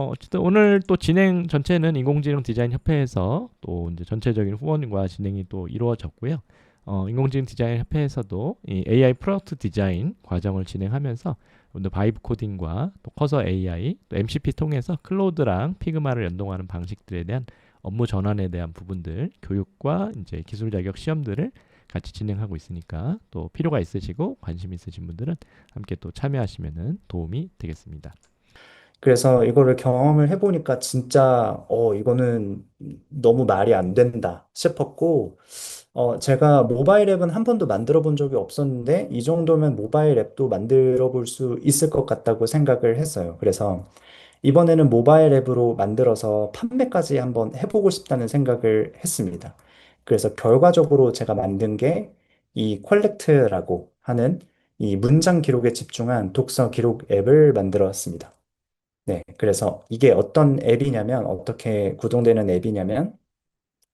어쨌든 오늘 또 진행 전체는 인공지능 디자인 협회에서 또 이제 전체적인 후원과 진행이 또 이루어졌고요. 인공지능 디자인 협회에서도 이 AI 프로덕트 디자인 과정을 진행하면서 오늘 바이브 코딩과 또 커서 AI, 또 MCP 통해서 클로드랑 피그마를 연동하는 방식들에 대한 업무 전환에 대한 부분들, 교육과 이제 기술 자격 시험들을 같이 진행하고 있으니까 또 필요가 있으시고 관심 있으신 분들은 함께 또 참여하시면은 도움이 되겠습니다. 그래서 이거를 경험을 해보니까 진짜, 이거는 너무 말이 안 된다 싶었고, 제가 모바일 앱은 한 번도 만들어 본 적이 없었는데, 이 정도면 모바일 앱도 만들어 볼 수 있을 것 같다고 생각을 했어요. 그래서 이번에는 모바일 앱으로 만들어서 판매까지 한번 해보고 싶다는 생각을 했습니다. 그래서 결과적으로 제가 만든 게 이 퀄렉트라고 하는 이 문장 기록에 집중한 독서 기록 앱을 만들었습니다. 네, 그래서 이게 어떤 앱이냐면, 어떻게 구동되는 앱이냐면,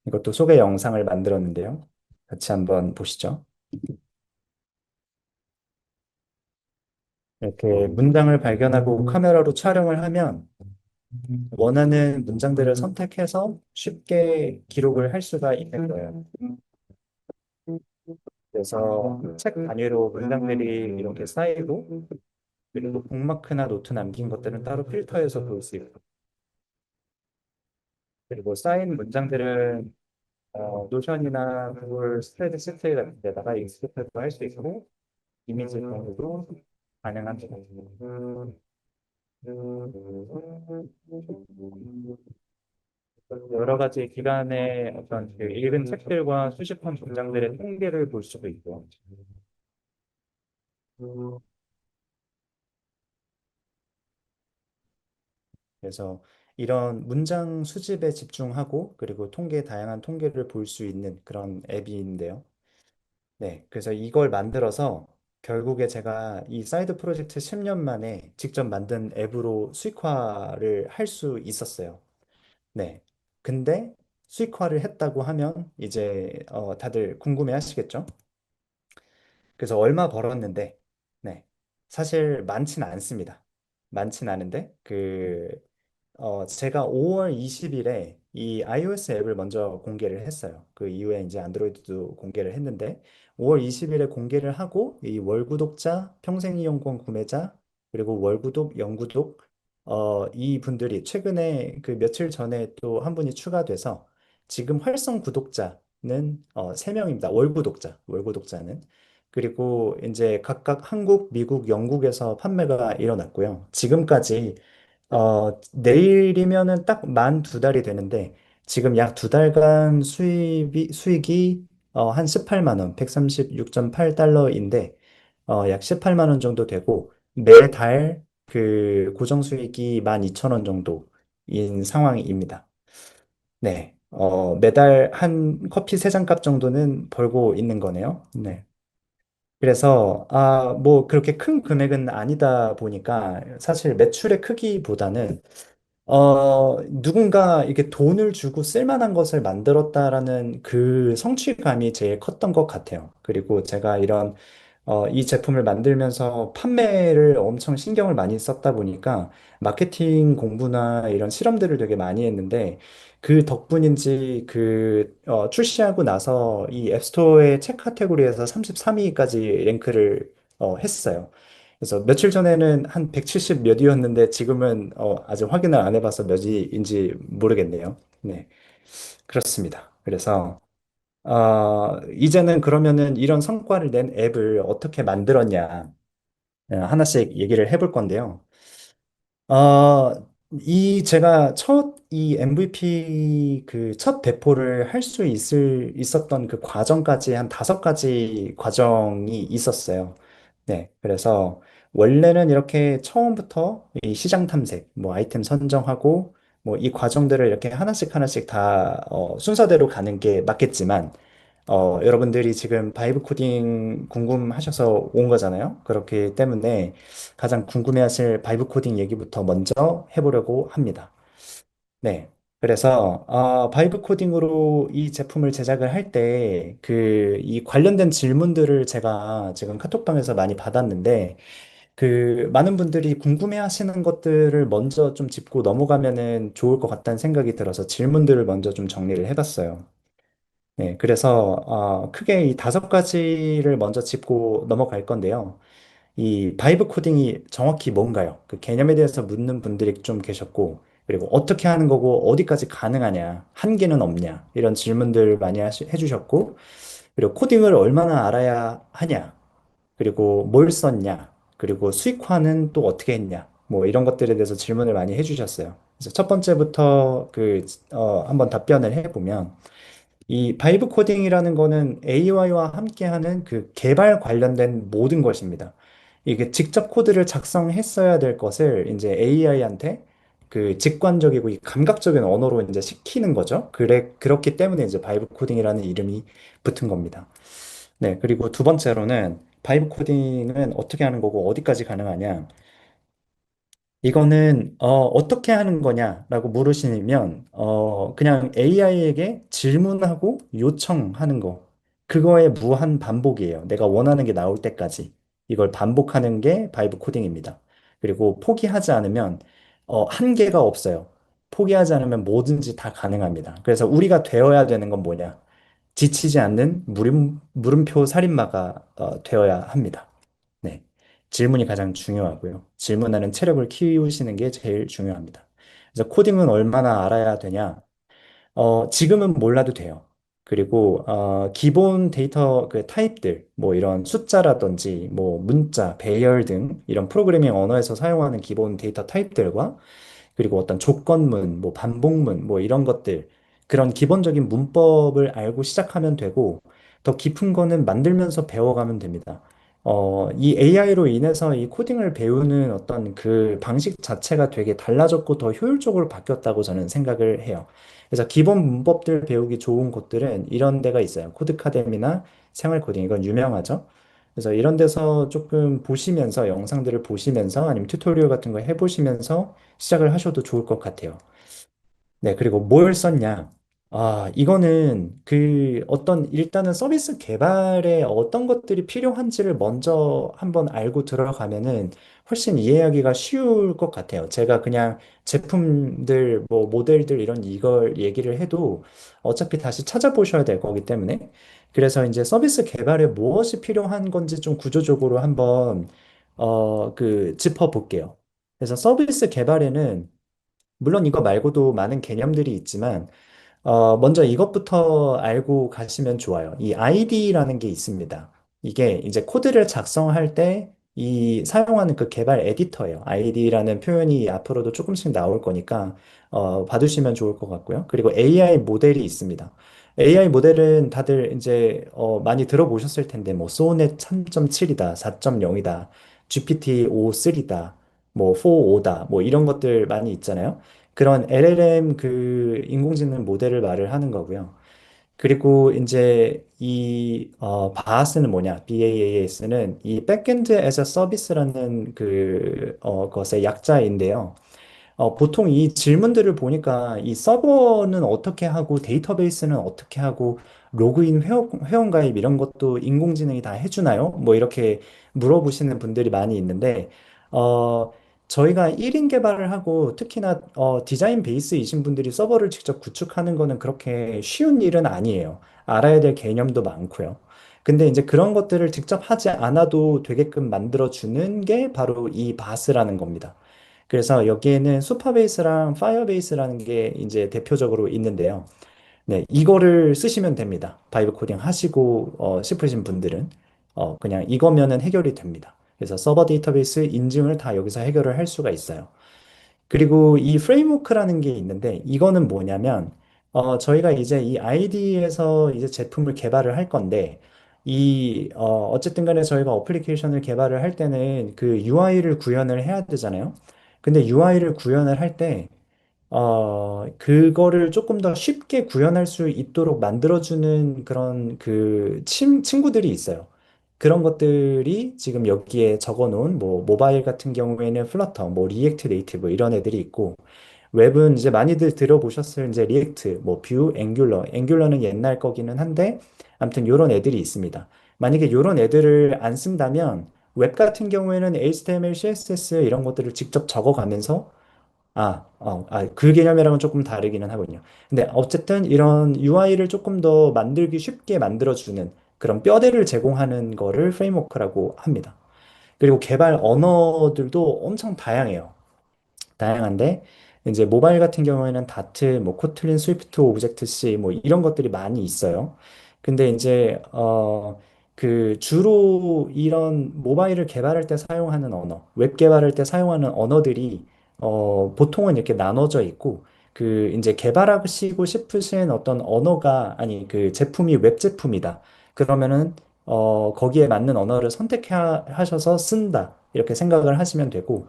이것도 소개 영상을 만들었는데요. 같이 한번 보시죠. 이렇게 문장을 발견하고 카메라로 촬영을 하면 원하는 문장들을 선택해서 쉽게 기록을 할 수가 있는 거예요. 그래서 책 단위로 문장들이 이렇게 쌓이고, 그리고 북마크나 노트 남긴 것들은 따로 필터해서 볼 수 있고, 그리고 쌓인 문장들은 노션이나 구글 스프레드시트 같은 데다가 익스포트도 할 수 있고, 이미지 공유도 가능합니다. 여러 가지 기간의 어떤 그 읽은 책들과 수집한 문장들의 통계를 볼 수도 있고, 그래서 이런 문장 수집에 집중하고, 그리고 다양한 통계를 볼 수 있는 그런 앱인데요. 네, 그래서 이걸 만들어서 결국에 제가 이 사이드 프로젝트 10년 만에 직접 만든 앱으로 수익화를 할 수 있었어요. 네. 근데 수익화를 했다고 하면 이제 다들 궁금해 하시겠죠? 그래서 얼마 벌었는데, 네. 사실 많진 않습니다. 많진 않은데, 제가 5월 20일에 이 iOS 앱을 먼저 공개를 했어요. 그 이후에 이제 안드로이드도 공개를 했는데, 5월 20일에 공개를 하고, 이 월구독자, 평생이용권 구매자, 그리고 월구독, 영구독, 이 분들이 최근에 그 며칠 전에 또 한 분이 추가돼서, 지금 활성 구독자는 3명입니다. 월구독자는. 그리고 이제 각각 한국, 미국, 영국에서 판매가 일어났고요. 지금까지 내일이면은 딱 만 2달이 되는데, 지금 약 2달간 수익이 한 18만 원, 136.8달러인데, 약 18만 원 정도 되고, 매달 그 고정 수익이 12,000원 정도인 상황입니다. 네. 매달 한 커피 3잔 값 정도는 벌고 있는 거네요. 네. 그래서, 뭐, 그렇게 큰 금액은 아니다 보니까, 사실 매출의 크기보다는 누군가 이렇게 돈을 주고 쓸만한 것을 만들었다라는 그 성취감이 제일 컸던 것 같아요. 그리고 제가 이 제품을 만들면서 판매를 엄청 신경을 많이 썼다 보니까 마케팅 공부나 이런 실험들을 되게 많이 했는데, 그 덕분인지 출시하고 나서 이 앱스토어의 책 카테고리에서 33위까지 랭크를 했어요. 그래서 며칠 전에는 한 170 몇 위였는데 지금은 아직 확인을 안 해봐서 몇 위인지 모르겠네요. 네, 그렇습니다. 그래서 이제는 그러면은 이런 성과를 낸 앱을 어떻게 만들었냐, 하나씩 얘기를 해볼 건데요. 어, 제가 이 MVP 그 첫 배포를 할 수 있었던 그 과정까지 한 5가지 과정이 있었어요. 네. 그래서 원래는 이렇게 처음부터 이 시장 탐색, 뭐 아이템 선정하고, 뭐 이 과정들을 이렇게 하나씩 하나씩 다 순서대로 가는 게 맞겠지만, 여러분들이 지금 바이브 코딩 궁금하셔서 온 거잖아요. 그렇기 때문에 가장 궁금해하실 바이브 코딩 얘기부터 먼저 해보려고 합니다. 네. 그래서 바이브 코딩으로 이 제품을 제작을 할 때 이 관련된 질문들을 제가 지금 카톡방에서 많이 받았는데, 그 많은 분들이 궁금해 하시는 것들을 먼저 좀 짚고 넘어가면은 좋을 것 같다는 생각이 들어서 질문들을 먼저 좀 정리를 해봤어요. 네, 그래서 크게 이 5가지를 먼저 짚고 넘어갈 건데요. 이 바이브 코딩이 정확히 뭔가요? 그 개념에 대해서 묻는 분들이 좀 계셨고, 그리고 어떻게 하는 거고 어디까지 가능하냐, 한계는 없냐, 이런 질문들 많이 해주셨고, 그리고 코딩을 얼마나 알아야 하냐, 그리고 뭘 썼냐, 그리고 수익화는 또 어떻게 했냐, 뭐 이런 것들에 대해서 질문을 많이 해주셨어요. 그래서 첫 번째부터 한번 답변을 해보면, 이 바이브 코딩이라는 거는 AI와 함께하는 그 개발 관련된 모든 것입니다. 이게 직접 코드를 작성했어야 될 것을 이제 AI한테 그 직관적이고 이 감각적인 언어로 이제 시키는 거죠. 그렇기 때문에 이제 바이브 코딩이라는 이름이 붙은 겁니다. 네, 그리고 두 번째로는 바이브 코딩은 어떻게 하는 거고 어디까지 가능하냐? 이거는 어떻게 하는 거냐라고 물으시면 그냥 AI에게 질문하고 요청하는 거. 그거의 무한 반복이에요. 내가 원하는 게 나올 때까지. 이걸 반복하는 게 바이브 코딩입니다. 그리고 포기하지 않으면 한계가 없어요. 포기하지 않으면 뭐든지 다 가능합니다. 그래서 우리가 되어야 되는 건 뭐냐? 지치지 않는 물음표 살인마가 되어야 합니다. 네. 질문이 가장 중요하고요. 질문하는 체력을 키우시는 게 제일 중요합니다. 그래서 코딩은 얼마나 알아야 되냐? 지금은 몰라도 돼요. 그리고 기본 데이터 그 타입들, 뭐 이런 숫자라든지 뭐 문자, 배열 등 이런 프로그래밍 언어에서 사용하는 기본 데이터 타입들과 그리고 어떤 조건문, 뭐 반복문, 뭐 이런 것들, 그런 기본적인 문법을 알고 시작하면 되고, 더 깊은 거는 만들면서 배워가면 됩니다. 이 AI로 인해서 이 코딩을 배우는 어떤 그 방식 자체가 되게 달라졌고 더 효율적으로 바뀌었다고 저는 생각을 해요. 그래서 기본 문법들 배우기 좋은 곳들은 이런 데가 있어요. 코드카뎀이나 생활 코딩, 이건 유명하죠. 그래서 이런 데서 조금 보시면서 영상들을 보시면서 아니면 튜토리얼 같은 거 해보시면서 시작을 하셔도 좋을 것 같아요. 네, 그리고 뭘 썼냐? 이거는 일단은 서비스 개발에 어떤 것들이 필요한지를 먼저 한번 알고 들어가면은 훨씬 이해하기가 쉬울 것 같아요. 제가 그냥 제품들, 뭐, 모델들 이걸 얘기를 해도 어차피 다시 찾아보셔야 될 거기 때문에. 그래서 이제 서비스 개발에 무엇이 필요한 건지 좀 구조적으로 한번, 짚어볼게요. 그래서 서비스 개발에는 물론 이거 말고도 많은 개념들이 있지만, 먼저 이것부터 알고 가시면 좋아요. 이 ID라는 게 있습니다. 이게 이제 코드를 작성할 때 이 사용하는 그 개발 에디터예요. ID라는 표현이 앞으로도 조금씩 나올 거니까, 봐두시면 좋을 것 같고요. 그리고 AI 모델이 있습니다. AI 모델은 다들 이제, 많이 들어보셨을 텐데, 뭐, 소넷 3.7이다, 4.0이다, GPT-O3다, 뭐, 4.5다, 뭐, 이런 것들 많이 있잖아요. 그런 LLM 인공지능 모델을 말을 하는 거고요. 그리고 이제 BAS는 뭐냐? BAS는 이 Backend as a Service라는 것의 약자인데요. 보통 이 질문들을 보니까 이 서버는 어떻게 하고 데이터베이스는 어떻게 하고 로그인 회원 가입 이런 것도 인공지능이 다 해주나요? 뭐 이렇게 물어보시는 분들이 많이 있는데, 어, 저희가 1인 개발을 하고 특히나 디자인 베이스이신 분들이 서버를 직접 구축하는 거는 그렇게 쉬운 일은 아니에요. 알아야 될 개념도 많고요. 근데 이제 그런 것들을 직접 하지 않아도 되게끔 만들어주는 게 바로 이 바스라는 겁니다. 그래서 여기에는 수파베이스랑 파이어베이스라는 게 이제 대표적으로 있는데요. 네, 이거를 쓰시면 됩니다. 바이브 코딩 하시고 싶으신 분들은 그냥 이거면은 해결이 됩니다. 그래서 서버 데이터베이스 인증을 다 여기서 해결을 할 수가 있어요. 그리고 이 프레임워크라는 게 있는데 이거는 뭐냐면 저희가 이제 이 ID에서 이제 제품을 개발을 할 건데 어쨌든 간에 저희가 어플리케이션을 개발을 할 때는 그 UI를 구현을 해야 되잖아요. 근데 UI를 구현을 할 때 그거를 조금 더 쉽게 구현할 수 있도록 만들어주는 그런 친구들이 있어요. 그런 것들이 지금 여기에 적어 놓은 뭐 모바일 같은 경우에는 플러터, 뭐 리액트 네이티브 이런 애들이 있고 웹은 이제 많이들 들어보셨을 이제 리액트, 뭐 뷰, 앵귤러는 옛날 거기는 한데 아무튼 요런 애들이 있습니다. 만약에 요런 애들을 안 쓴다면 웹 같은 경우에는 HTML, CSS 이런 것들을 직접 적어가면서 그 개념이랑은 조금 다르기는 하군요. 근데 어쨌든 이런 UI를 조금 더 만들기 쉽게 만들어주는 그런 뼈대를 제공하는 거를 프레임워크라고 합니다. 그리고 개발 언어들도 엄청 다양해요. 다양한데 이제 모바일 같은 경우에는 다트, 뭐 코틀린, 스위프트, 오브젝트 C 뭐 이런 것들이 많이 있어요. 근데 이제 그 주로 이런 모바일을 개발할 때 사용하는 언어, 웹 개발할 때 사용하는 언어들이 보통은 이렇게 나눠져 있고 그 이제 개발하시고 싶으신 어떤 언어가 아니 그 제품이 웹 제품이다. 그러면은 거기에 맞는 언어를 선택하셔서 쓴다. 이렇게 생각을 하시면 되고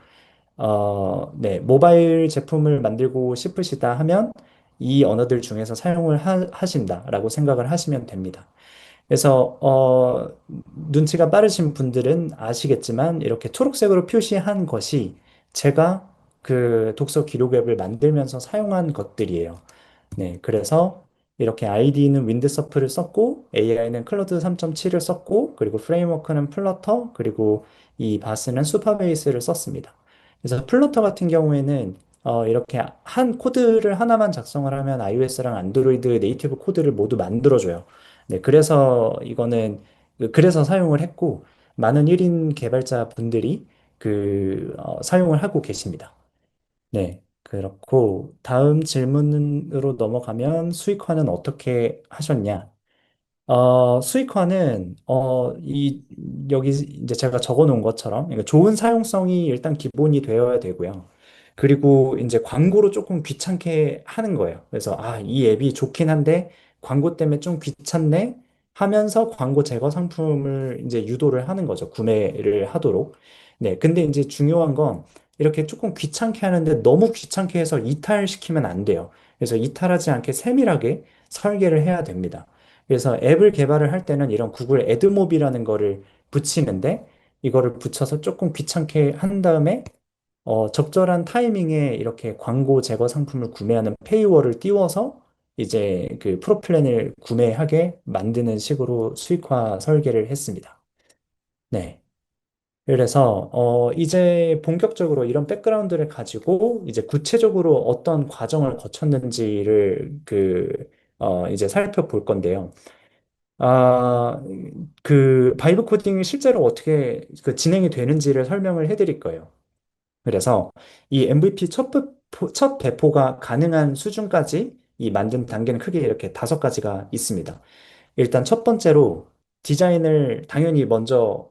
네, 모바일 제품을 만들고 싶으시다 하면 이 언어들 중에서 사용을 하신다라고 생각을 하시면 됩니다. 그래서 눈치가 빠르신 분들은 아시겠지만 이렇게 초록색으로 표시한 것이 제가 그 독서 기록 앱을 만들면서 사용한 것들이에요. 네, 그래서 이렇게 ID는 윈드서프를 썼고 AI는 클로드 3.7을 썼고 그리고 프레임워크는 플러터 그리고 이 바스는 수퍼베이스를 썼습니다. 그래서 플러터 같은 경우에는 이렇게 한 코드를 하나만 작성을 하면 iOS랑 안드로이드 네이티브 코드를 모두 만들어줘요. 네, 그래서 이거는 그래서 사용을 했고 많은 1인 개발자 분들이 사용을 하고 계십니다. 네, 그렇고 다음 질문으로 넘어가면 수익화는 어떻게 하셨냐? 수익화는 여기 이제 제가 적어 놓은 것처럼 그러니까 좋은 사용성이 일단 기본이 되어야 되고요. 그리고 이제 광고로 조금 귀찮게 하는 거예요. 그래서 이 앱이 좋긴 한데 광고 때문에 좀 귀찮네 하면서 광고 제거 상품을 이제 유도를 하는 거죠. 구매를 하도록. 네, 근데 이제 중요한 건 이렇게 조금 귀찮게 하는데 너무 귀찮게 해서 이탈시키면 안 돼요. 그래서 이탈하지 않게 세밀하게 설계를 해야 됩니다. 그래서 앱을 개발을 할 때는 이런 구글 애드몹이라는 거를 붙이는데 이거를 붙여서 조금 귀찮게 한 다음에 적절한 타이밍에 이렇게 광고 제거 상품을 구매하는 페이월을 띄워서 이제 그 프로플랜을 구매하게 만드는 식으로 수익화 설계를 했습니다. 네. 그래서 이제 본격적으로 이런 백그라운드를 가지고 이제 구체적으로 어떤 과정을 거쳤는지를 이제 살펴볼 건데요. 아, 바이브 코딩이 실제로 어떻게 진행이 되는지를 설명을 해드릴 거예요. 그래서 이 MVP 첫 배포가 가능한 수준까지 이 만든 단계는 크게 이렇게 5가지가 있습니다. 일단 첫 번째로 디자인을 당연히 먼저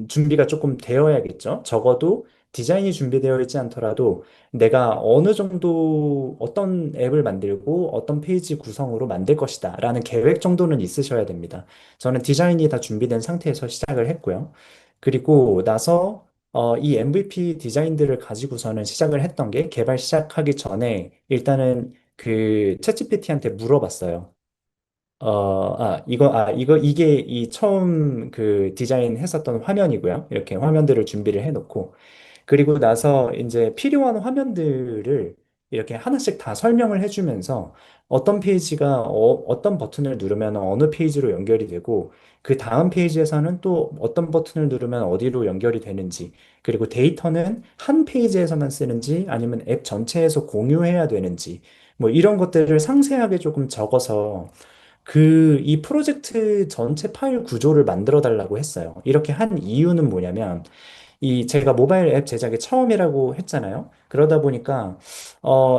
준비가 조금 되어야겠죠. 적어도 디자인이 준비되어 있지 않더라도 내가 어느 정도 어떤 앱을 만들고 어떤 페이지 구성으로 만들 것이다 라는 계획 정도는 있으셔야 됩니다. 저는 디자인이 다 준비된 상태에서 시작을 했고요. 그리고 나서 이 MVP 디자인들을 가지고서는 시작을 했던 게 개발 시작하기 전에 일단은 그 챗GPT한테 물어봤어요. 이게 이 처음 그 디자인 했었던 화면이고요. 이렇게 화면들을 준비를 해놓고, 그리고 나서 이제 필요한 화면들을 이렇게 하나씩 다 설명을 해주면서 어떤 페이지가 어떤 버튼을 누르면 어느 페이지로 연결이 되고, 그 다음 페이지에서는 또 어떤 버튼을 누르면 어디로 연결이 되는지, 그리고 데이터는 한 페이지에서만 쓰는지 아니면 앱 전체에서 공유해야 되는지, 뭐 이런 것들을 상세하게 조금 적어서 이 프로젝트 전체 파일 구조를 만들어 달라고 했어요. 이렇게 한 이유는 뭐냐면, 제가 모바일 앱 제작이 처음이라고 했잖아요. 그러다 보니까,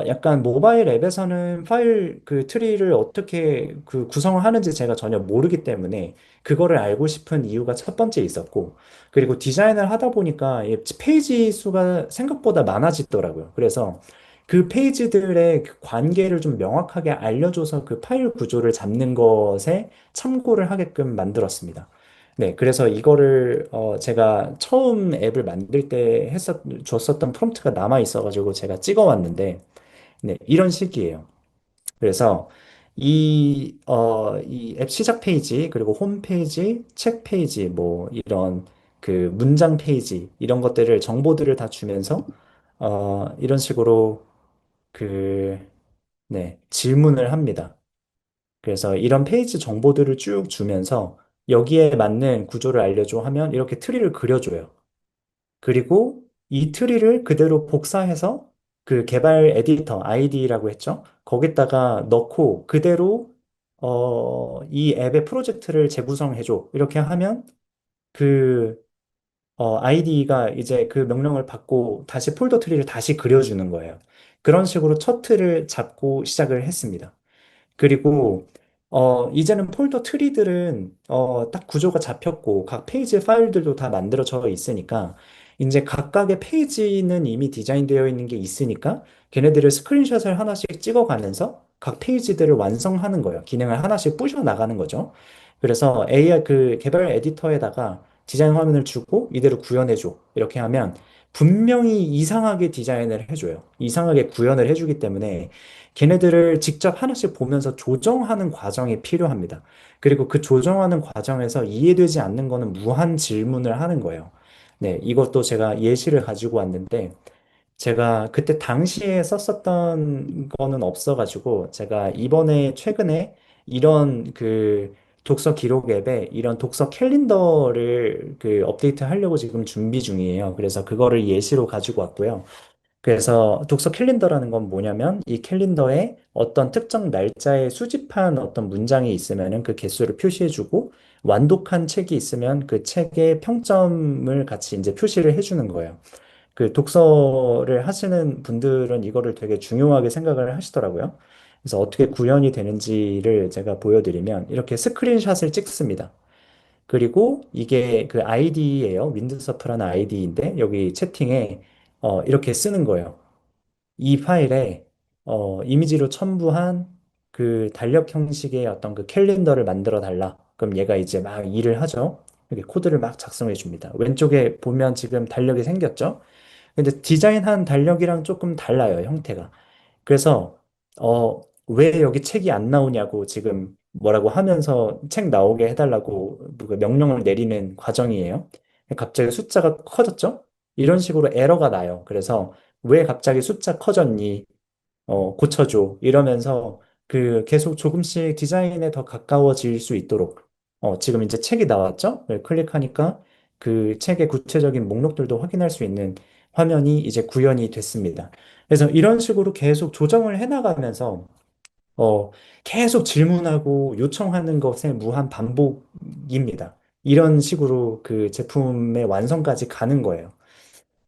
약간 모바일 앱에서는 파일 트리를 어떻게 구성을 하는지 제가 전혀 모르기 때문에, 그거를 알고 싶은 이유가 첫 번째 있었고, 그리고 디자인을 하다 보니까 이 페이지 수가 생각보다 많아지더라고요. 그래서 그 페이지들의 그 관계를 좀 명확하게 알려줘서 그 파일 구조를 잡는 것에 참고를 하게끔 만들었습니다. 네, 그래서 이거를 제가 처음 앱을 만들 때 줬었던 프롬프트가 남아 있어가지고 제가 찍어왔는데, 네, 이런 식이에요. 그래서 이 앱 시작 페이지, 그리고 홈 페이지, 책 페이지, 뭐 이런 그 문장 페이지 이런 것들을 정보들을 다 주면서 이런 식으로 그 네, 질문을 합니다. 그래서 이런 페이지 정보들을 쭉 주면서 여기에 맞는 구조를 알려줘 하면 이렇게 트리를 그려줘요. 그리고 이 트리를 그대로 복사해서 그 개발 에디터 ID라고 했죠. 거기다가 넣고 그대로 이 앱의 프로젝트를 재구성해줘. 이렇게 하면 그 ID가 이제 그 명령을 받고 다시 폴더 트리를 다시 그려주는 거예요. 그런 식으로 첫 틀을 잡고 시작을 했습니다. 그리고 이제는 폴더 트리들은 딱 구조가 잡혔고 각 페이지 파일들도 다 만들어져 있으니까 이제 각각의 페이지는 이미 디자인되어 있는 게 있으니까 걔네들을 스크린샷을 하나씩 찍어가면서 각 페이지들을 완성하는 거예요. 기능을 하나씩 부셔 나가는 거죠. 그래서 AI 그 개발 에디터에다가 디자인 화면을 주고 이대로 구현해줘. 이렇게 하면 분명히 이상하게 디자인을 해줘요. 이상하게 구현을 해주기 때문에 걔네들을 직접 하나씩 보면서 조정하는 과정이 필요합니다. 그리고 그 조정하는 과정에서 이해되지 않는 거는 무한 질문을 하는 거예요. 네, 이것도 제가 예시를 가지고 왔는데, 제가 그때 당시에 썼었던 거는 없어가지고, 제가 이번에 최근에 이런 그 독서 기록 앱에 이런 독서 캘린더를 그 업데이트 하려고 지금 준비 중이에요. 그래서 그거를 예시로 가지고 왔고요. 그래서 독서 캘린더라는 건 뭐냐면 이 캘린더에 어떤 특정 날짜에 수집한 어떤 문장이 있으면은 그 개수를 표시해주고 완독한 책이 있으면 그 책의 평점을 같이 이제 표시를 해주는 거예요. 그 독서를 하시는 분들은 이거를 되게 중요하게 생각을 하시더라고요. 그래서 어떻게 구현이 되는지를 제가 보여드리면 이렇게 스크린샷을 찍습니다. 그리고 이게 그 아이디예요. 윈드서프라는 아이디인데 여기 채팅에 이렇게 쓰는 거예요. 이 파일에 이미지로 첨부한 그 달력 형식의 어떤 그 캘린더를 만들어 달라. 그럼 얘가 이제 막 일을 하죠. 이렇게 코드를 막 작성해 줍니다. 왼쪽에 보면 지금 달력이 생겼죠? 근데 디자인한 달력이랑 조금 달라요, 형태가. 그래서 왜 여기 책이 안 나오냐고 지금 뭐라고 하면서 책 나오게 해달라고 그 명령을 내리는 과정이에요. 갑자기 숫자가 커졌죠? 이런 식으로 에러가 나요. 그래서 왜 갑자기 숫자 커졌니? 고쳐줘. 이러면서 그 계속 조금씩 디자인에 더 가까워질 수 있도록 지금 이제 책이 나왔죠? 네, 클릭하니까 그 책의 구체적인 목록들도 확인할 수 있는 화면이 이제 구현이 됐습니다. 그래서 이런 식으로 계속 조정을 해나가면서 어, 계속 질문하고 요청하는 것의 무한 반복입니다. 이런 식으로 그 제품의 완성까지 가는 거예요.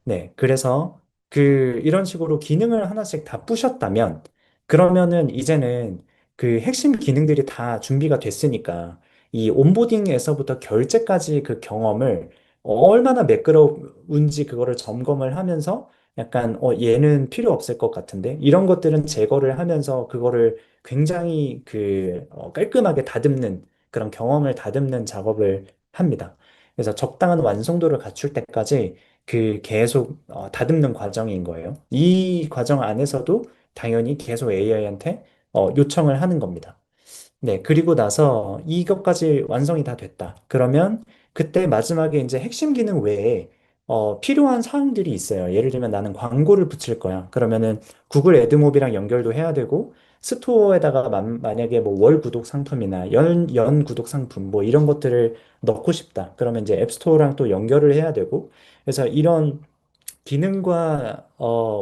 네, 그래서 이런 식으로 기능을 하나씩 다 부셨다면, 그러면은 이제는 그 핵심 기능들이 다 준비가 됐으니까, 이 온보딩에서부터 결제까지 그 경험을 얼마나 매끄러운지 그거를 점검을 하면서 약간, 얘는 필요 없을 것 같은데, 이런 것들은 제거를 하면서 그거를 굉장히 깔끔하게 다듬는 그런 경험을 다듬는 작업을 합니다. 그래서 적당한 완성도를 갖출 때까지 계속 다듬는 과정인 거예요. 이 과정 안에서도 당연히 계속 AI한테 요청을 하는 겁니다. 네, 그리고 나서 이것까지 완성이 다 됐다. 그러면 그때 마지막에 이제 핵심 기능 외에 필요한 사항들이 있어요. 예를 들면 나는 광고를 붙일 거야. 그러면은 구글 애드모비랑 연결도 해야 되고 스토어에다가 만약에 뭐 월 구독 상품이나 연 구독 상품 뭐 이런 것들을 넣고 싶다. 그러면 이제 앱스토어랑 또 연결을 해야 되고 그래서 이런 기능과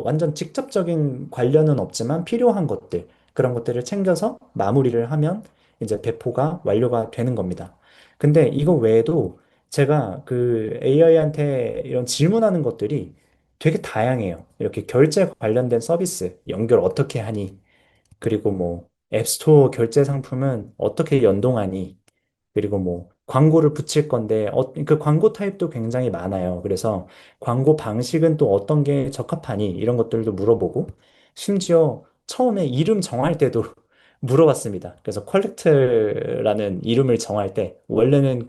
완전 직접적인 관련은 없지만 필요한 것들, 그런 것들을 챙겨서 마무리를 하면 이제 배포가 완료가 되는 겁니다. 근데 이거 외에도 제가 그 AI한테 이런 질문하는 것들이 되게 다양해요. 이렇게 결제 관련된 서비스 연결 어떻게 하니? 그리고 뭐 앱스토어 결제 상품은 어떻게 연동하니? 그리고 뭐 광고를 붙일 건데 그 광고 타입도 굉장히 많아요. 그래서 광고 방식은 또 어떤 게 적합하니 이런 것들도 물어보고 심지어 처음에 이름 정할 때도 물어봤습니다. 그래서 퀄렉트라는 이름을 정할 때 원래는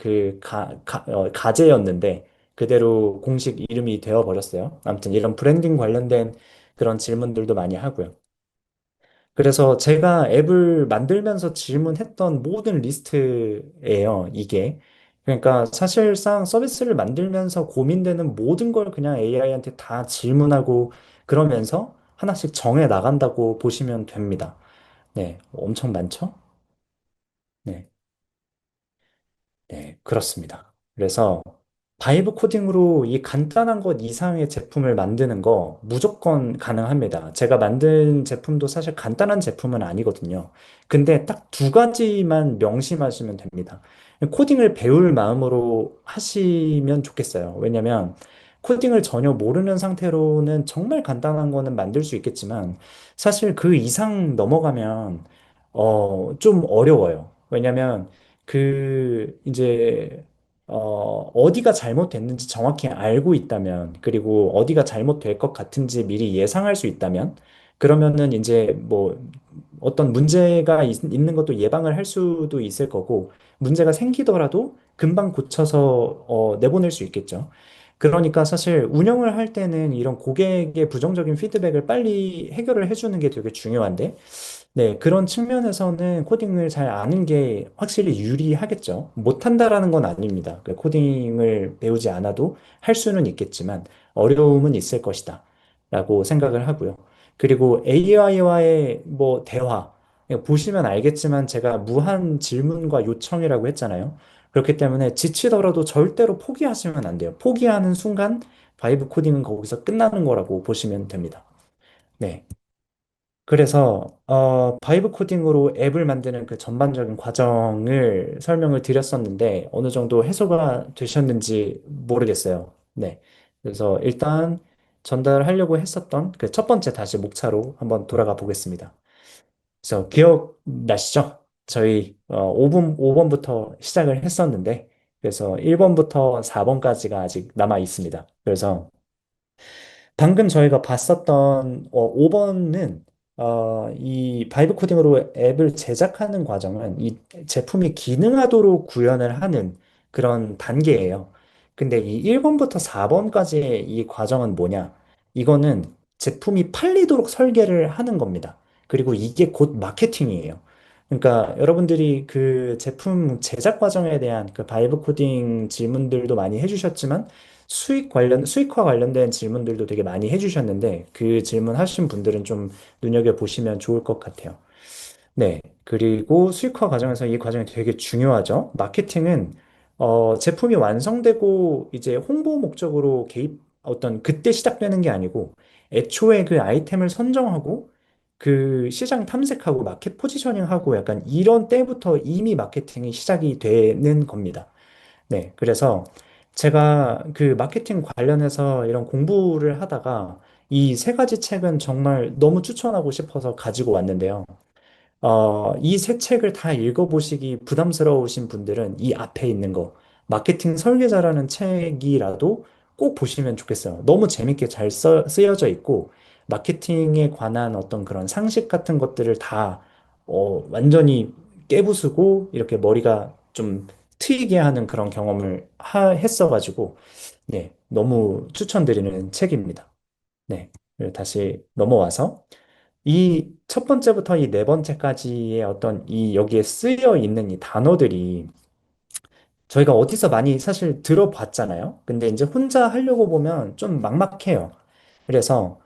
가제였는데 그대로 공식 이름이 되어 버렸어요. 아무튼 이런 브랜딩 관련된 그런 질문들도 많이 하고요. 그래서 제가 앱을 만들면서 질문했던 모든 리스트예요, 이게. 그러니까 사실상 서비스를 만들면서 고민되는 모든 걸 그냥 AI한테 다 질문하고 그러면서 하나씩 정해 나간다고 보시면 됩니다. 네, 엄청 많죠? 네. 네, 그렇습니다. 그래서 바이브 코딩으로 이 간단한 것 이상의 제품을 만드는 거 무조건 가능합니다. 제가 만든 제품도 사실 간단한 제품은 아니거든요. 근데 딱 두 가지만 명심하시면 됩니다. 코딩을 배울 마음으로 하시면 좋겠어요. 왜냐면 코딩을 전혀 모르는 상태로는 정말 간단한 거는 만들 수 있겠지만 사실 그 이상 넘어가면 좀 어려워요. 왜냐면 이제, 어디가 잘못됐는지 정확히 알고 있다면, 그리고 어디가 잘못될 것 같은지 미리 예상할 수 있다면, 그러면은 이제 뭐, 어떤 문제가 있는 것도 예방을 할 수도 있을 거고, 문제가 생기더라도 금방 고쳐서, 내보낼 수 있겠죠. 그러니까 사실 운영을 할 때는 이런 고객의 부정적인 피드백을 빨리 해결을 해주는 게 되게 중요한데, 네, 그런 측면에서는 코딩을 잘 아는 게 확실히 유리하겠죠. 못한다라는 건 아닙니다. 그 코딩을 배우지 않아도 할 수는 있겠지만 어려움은 있을 것이다. 라고 생각을 하고요. 그리고 AI와의 뭐 대화. 보시면 알겠지만 제가 무한 질문과 요청이라고 했잖아요. 그렇기 때문에 지치더라도 절대로 포기하시면 안 돼요. 포기하는 순간 바이브 코딩은 거기서 끝나는 거라고 보시면 됩니다. 네. 그래서 바이브 코딩으로 앱을 만드는 그 전반적인 과정을 설명을 드렸었는데 어느 정도 해소가 되셨는지 모르겠어요. 네. 그래서 일단 전달하려고 했었던 그 첫 번째 다시 목차로 한번 돌아가 보겠습니다. 그래서 기억나시죠? 저희 5번부터 시작을 했었는데 그래서 1번부터 4번까지가 아직 남아 있습니다. 그래서 방금 저희가 봤었던 5번은 이 바이브 코딩으로 앱을 제작하는 과정은 이 제품이 기능하도록 구현을 하는 그런 단계예요. 근데 이 1번부터 4번까지의 이 과정은 뭐냐? 이거는 제품이 팔리도록 설계를 하는 겁니다. 그리고 이게 곧 마케팅이에요. 그러니까 여러분들이 그 제품 제작 과정에 대한 그 바이브 코딩 질문들도 많이 해주셨지만 수익화 관련된 질문들도 되게 많이 해주셨는데 그 질문 하신 분들은 좀 눈여겨보시면 좋을 것 같아요. 네. 그리고 수익화 과정에서 이 과정이 되게 중요하죠. 마케팅은 제품이 완성되고 이제 홍보 목적으로 어떤 그때 시작되는 게 아니고 애초에 그 아이템을 선정하고 그 시장 탐색하고 마켓 포지셔닝하고 약간 이런 때부터 이미 마케팅이 시작이 되는 겁니다. 네, 그래서 제가 그 마케팅 관련해서 이런 공부를 하다가 이 세 가지 책은 정말 너무 추천하고 싶어서 가지고 왔는데요. 이 세 책을 다 읽어보시기 부담스러우신 분들은 이 앞에 있는 거, 마케팅 설계자라는 책이라도 꼭 보시면 좋겠어요. 너무 재밌게 쓰여져 있고, 마케팅에 관한 어떤 그런 상식 같은 것들을 다, 완전히 깨부수고, 이렇게 머리가 좀 트이게 하는 그런 경험을 했어가지고, 네, 너무 추천드리는 책입니다. 네, 그리고 다시 넘어와서, 이 첫 번째부터 이 네 번째까지의 어떤 이 여기에 쓰여 있는 이 단어들이 저희가 어디서 많이 사실 들어봤잖아요. 근데 이제 혼자 하려고 보면 좀 막막해요. 그래서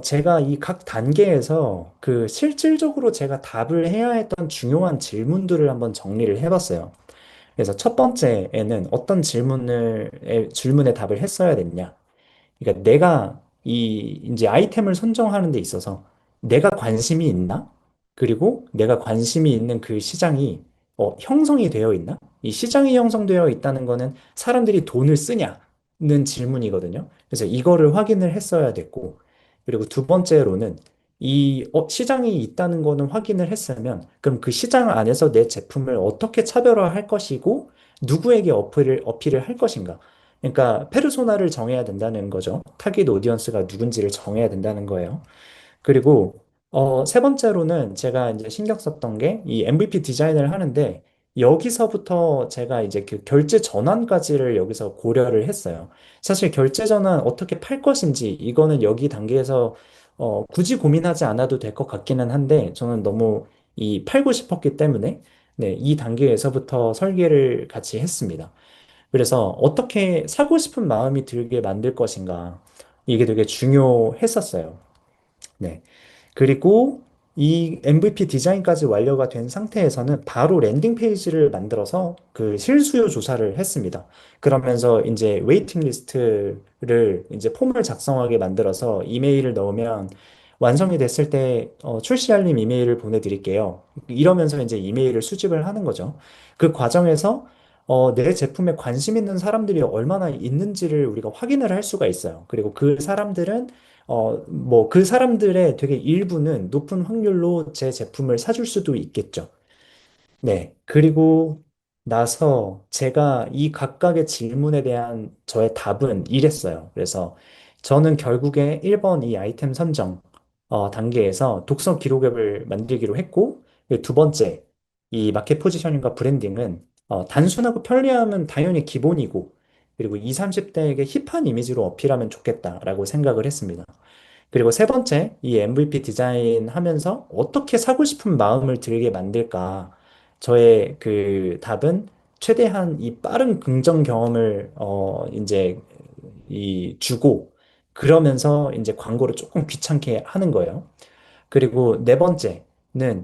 제가 이 각 단계에서 그 실질적으로 제가 답을 해야 했던 중요한 질문들을 한번 정리를 해봤어요. 그래서 첫 번째에는 어떤 질문에 답을 했어야 됐냐? 그러니까 내가 이 이제 아이템을 선정하는 데 있어서 내가 관심이 있나? 그리고 내가 관심이 있는 그 시장이 형성이 되어 있나? 이 시장이 형성되어 있다는 거는 사람들이 돈을 쓰냐는 질문이거든요. 그래서 이거를 확인을 했어야 됐고, 그리고 두 번째로는 시장이 있다는 거는 확인을 했으면, 그럼 그 시장 안에서 내 제품을 어떻게 차별화할 것이고, 누구에게 어필을 할 것인가? 그러니까 페르소나를 정해야 된다는 거죠. 타깃 오디언스가 누군지를 정해야 된다는 거예요. 그리고 세 번째로는 제가 이제 신경 썼던 게 이 MVP 디자인을 하는데 여기서부터 제가 이제 그 결제 전환까지를 여기서 고려를 했어요. 사실 결제 전환 어떻게 팔 것인지 이거는 여기 단계에서 굳이 고민하지 않아도 될 것 같기는 한데 저는 너무 이 팔고 싶었기 때문에 네, 이 단계에서부터 설계를 같이 했습니다. 그래서 어떻게 사고 싶은 마음이 들게 만들 것인가. 이게 되게 중요했었어요. 네. 그리고 이 MVP 디자인까지 완료가 된 상태에서는 바로 랜딩 페이지를 만들어서 그 실수요 조사를 했습니다. 그러면서 이제 웨이팅 리스트를 이제 폼을 작성하게 만들어서 이메일을 넣으면 완성이 됐을 때 출시 알림 이메일을 보내드릴게요. 이러면서 이제 이메일을 수집을 하는 거죠. 그 과정에서 내 제품에 관심 있는 사람들이 얼마나 있는지를 우리가 확인을 할 수가 있어요. 그리고 그 사람들은 뭐 그 사람들의 되게 일부는 높은 확률로 제 제품을 사줄 수도 있겠죠. 네. 그리고 나서 제가 이 각각의 질문에 대한 저의 답은 이랬어요. 그래서 저는 결국에 1번 이 아이템 선정 단계에서 독서 기록 앱을 만들기로 했고, 두 번째, 이 마켓 포지셔닝과 브랜딩은 단순하고 편리함은 당연히 기본이고, 그리고 20, 30대에게 힙한 이미지로 어필하면 좋겠다라고 생각을 했습니다. 그리고 세 번째, 이 MVP 디자인 하면서 어떻게 사고 싶은 마음을 들게 만들까? 저의 그 답은 최대한 이 빠른 긍정 경험을, 이제 주고, 그러면서 이제 광고를 조금 귀찮게 하는 거예요. 그리고 네 번째는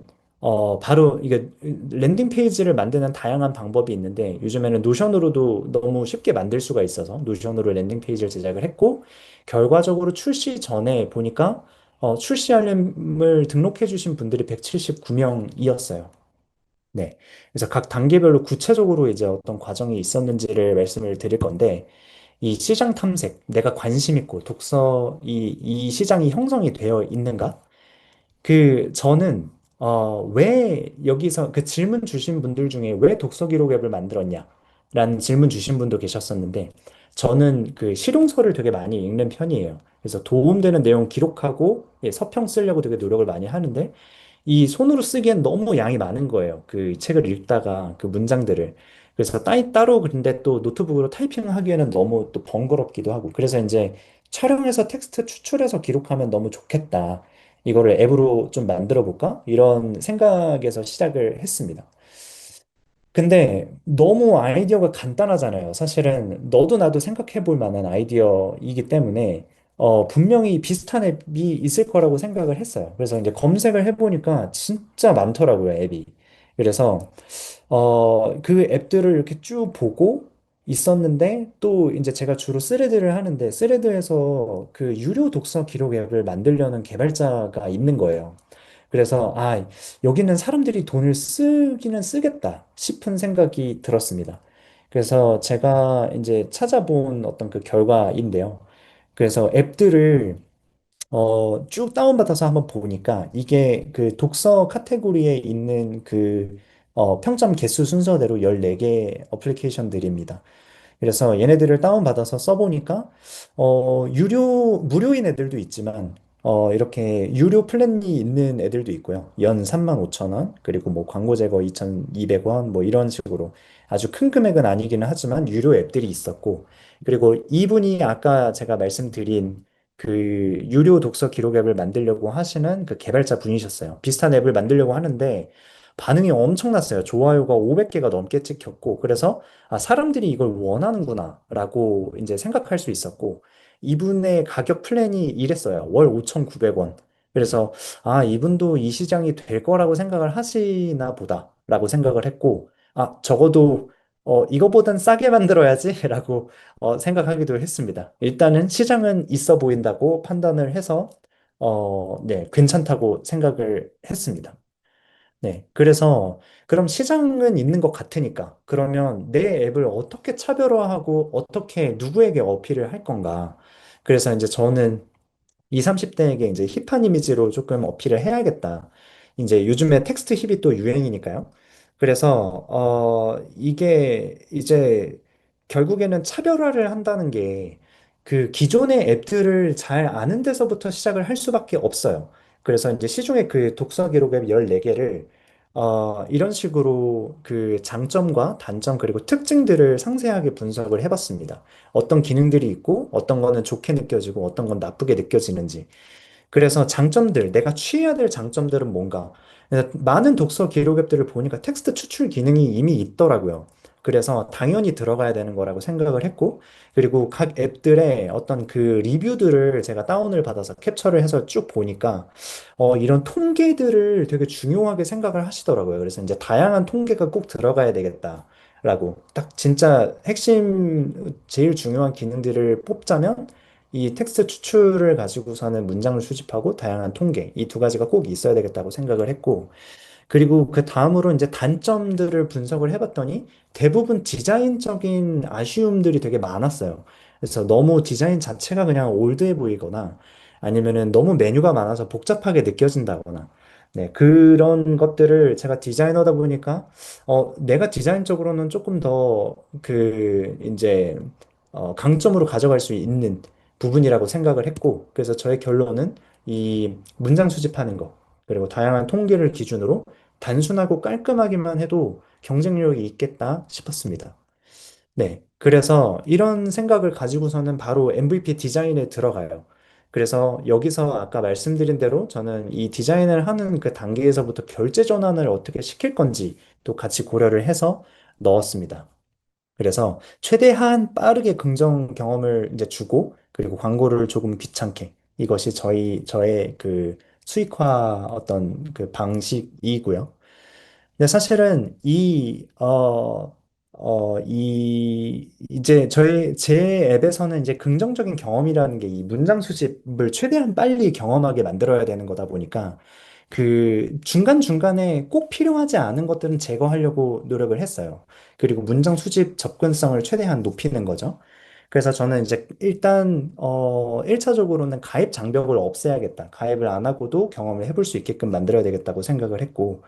바로 이게 랜딩 페이지를 만드는 다양한 방법이 있는데 요즘에는 노션으로도 너무 쉽게 만들 수가 있어서 노션으로 랜딩 페이지를 제작을 했고 결과적으로 출시 전에 보니까 출시 알림을 등록해 주신 분들이 179명이었어요. 네. 그래서 각 단계별로 구체적으로 이제 어떤 과정이 있었는지를 말씀을 드릴 건데 이 시장 탐색, 내가 관심 있고 이 시장이 형성이 되어 있는가? 저는, 왜 여기서 그 질문 주신 분들 중에 왜 독서 기록 앱을 만들었냐? 라는 질문 주신 분도 계셨었는데, 저는 그 실용서를 되게 많이 읽는 편이에요. 그래서 도움되는 내용 기록하고, 예, 서평 쓰려고 되게 노력을 많이 하는데, 이 손으로 쓰기엔 너무 양이 많은 거예요. 그 책을 읽다가 그 문장들을. 그래서 따로 근데 또 노트북으로 타이핑하기에는 너무 또 번거롭기도 하고. 그래서 이제 촬영해서 텍스트 추출해서 기록하면 너무 좋겠다. 이거를 앱으로 좀 만들어 볼까? 이런 생각에서 시작을 했습니다. 근데 너무 아이디어가 간단하잖아요. 사실은 너도 나도 생각해 볼 만한 아이디어이기 때문에 분명히 비슷한 앱이 있을 거라고 생각을 했어요. 그래서 이제 검색을 해보니까 진짜 많더라고요, 앱이. 그래서 그 앱들을 이렇게 쭉 보고 있었는데 또 이제 제가 주로 스레드를 하는데 스레드에서 그 유료 독서 기록 앱을 만들려는 개발자가 있는 거예요. 그래서 여기는 사람들이 돈을 쓰기는 쓰겠다 싶은 생각이 들었습니다. 그래서 제가 이제 찾아본 어떤 그 결과인데요. 그래서 앱들을 쭉 다운받아서 한번 보니까 이게 그 독서 카테고리에 있는 평점 개수 순서대로 14개 어플리케이션들입니다. 그래서 얘네들을 다운받아서 써보니까, 무료인 애들도 있지만, 이렇게 유료 플랜이 있는 애들도 있고요. 연 35,000원, 그리고 뭐 광고 제거 2,200원, 뭐 이런 식으로 아주 큰 금액은 아니기는 하지만 유료 앱들이 있었고, 그리고 이분이 아까 제가 말씀드린 그 유료 독서 기록 앱을 만들려고 하시는 그 개발자 분이셨어요. 비슷한 앱을 만들려고 하는데, 반응이 엄청났어요. 좋아요가 500개가 넘게 찍혔고, 그래서 사람들이 이걸 원하는구나라고 이제 생각할 수 있었고, 이분의 가격 플랜이 이랬어요. 월 5,900원. 그래서, 이분도 이 시장이 될 거라고 생각을 하시나 보다라고 생각을 했고, 적어도, 이거보단 싸게 만들어야지라고 생각하기도 했습니다. 일단은 시장은 있어 보인다고 판단을 해서, 네, 괜찮다고 생각을 했습니다. 네. 그래서 그럼 시장은 있는 것 같으니까 그러면 내 앱을 어떻게 차별화하고 어떻게 누구에게 어필을 할 건가? 그래서 이제 저는 20, 30대에게 이제 힙한 이미지로 조금 어필을 해야겠다. 이제 요즘에 텍스트 힙이 또 유행이니까요. 그래서 이게 이제 결국에는 차별화를 한다는 게 그 기존의 앱들을 잘 아는 데서부터 시작을 할 수밖에 없어요. 그래서 이제 시중에 그 독서 기록 앱 14개를 이런 식으로 그 장점과 단점 그리고 특징들을 상세하게 분석을 해봤습니다. 어떤 기능들이 있고 어떤 거는 좋게 느껴지고 어떤 건 나쁘게 느껴지는지. 그래서 장점들, 내가 취해야 될 장점들은 뭔가. 그래서 많은 독서 기록 앱들을 보니까 텍스트 추출 기능이 이미 있더라고요. 그래서 당연히 들어가야 되는 거라고 생각을 했고, 그리고 각 앱들의 어떤 그 리뷰들을 제가 다운을 받아서 캡처를 해서 쭉 보니까, 이런 통계들을 되게 중요하게 생각을 하시더라고요. 그래서 이제 다양한 통계가 꼭 들어가야 되겠다라고. 딱 진짜 핵심, 제일 중요한 기능들을 뽑자면, 이 텍스트 추출을 가지고서는 문장을 수집하고 다양한 통계, 이 두 가지가 꼭 있어야 되겠다고 생각을 했고, 그리고 그 다음으로 이제 단점들을 분석을 해봤더니 대부분 디자인적인 아쉬움들이 되게 많았어요. 그래서 너무 디자인 자체가 그냥 올드해 보이거나 아니면은 너무 메뉴가 많아서 복잡하게 느껴진다거나 네, 그런 것들을 제가 디자이너다 보니까 내가 디자인적으로는 조금 더 이제 강점으로 가져갈 수 있는 부분이라고 생각을 했고 그래서 저의 결론은 이 문장 수집하는 거 그리고 다양한 통계를 기준으로 단순하고 깔끔하기만 해도 경쟁력이 있겠다 싶었습니다. 네. 그래서 이런 생각을 가지고서는 바로 MVP 디자인에 들어가요. 그래서 여기서 아까 말씀드린 대로 저는 이 디자인을 하는 그 단계에서부터 결제 전환을 어떻게 시킬 건지 또 같이 고려를 해서 넣었습니다. 그래서 최대한 빠르게 긍정 경험을 이제 주고 그리고 광고를 조금 귀찮게 이것이 저의 그 수익화 어떤 그 방식이고요. 근데 사실은 이제 제 앱에서는 이제 긍정적인 경험이라는 게 이 문장 수집을 최대한 빨리 경험하게 만들어야 되는 거다 보니까 그 중간중간에 꼭 필요하지 않은 것들은 제거하려고 노력을 했어요. 그리고 문장 수집 접근성을 최대한 높이는 거죠. 그래서 저는 이제 일단 1차적으로는 가입 장벽을 없애야겠다. 가입을 안 하고도 경험을 해볼 수 있게끔 만들어야 되겠다고 생각을 했고